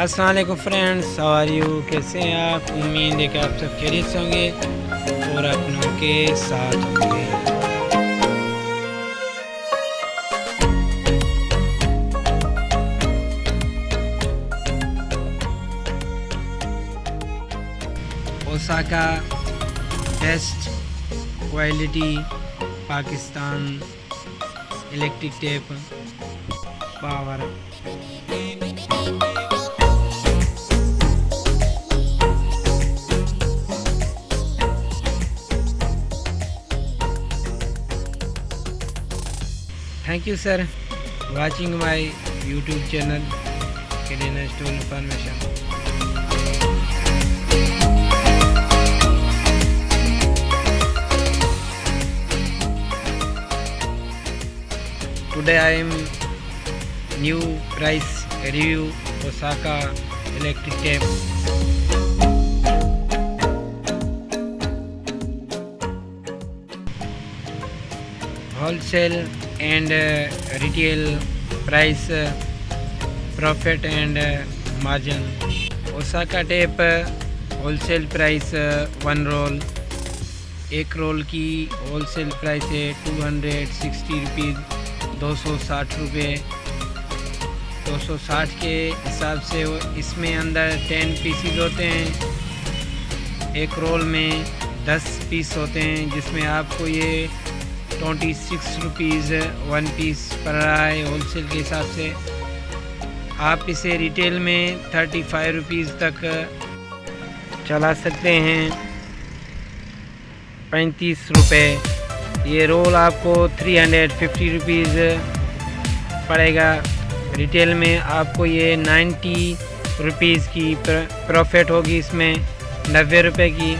अस्सलाम वालेकुम friends, how are you? कैसे हैं आप? उम्मीद है कि आप सब खैरियत से होंगे और अपनों के साथ होंगे। Osaka best quality Pakistan electric tape power. Thank you sir watching my YouTube channel Kerina Store Information. Today I am new price review Osaka electric tape. Wholesale and retail price, profit and margin. Osaka tape wholesale price 1 roll, एक roll की wholesale price है 260 rupees, 260 रुपये। 260 के हिसाब से इसमें अंदर 10 PCs होते हैं। एक रोल में 10 पीस होते हैं, जिसमें आपको ये 26 रुपीज़ 1 पीस पड़ रहा है होलसेल के हिसाब से। आप इसे रिटेल में 35 रुपीज़ तक चला सकते हैं, 35 रुपये। ये रोल आपको 350 रुपीज़ पड़ेगा। रिटेल में आपको ये 90 रुपीज़ की प्रॉफिट होगी, इसमें 90 रुपये की।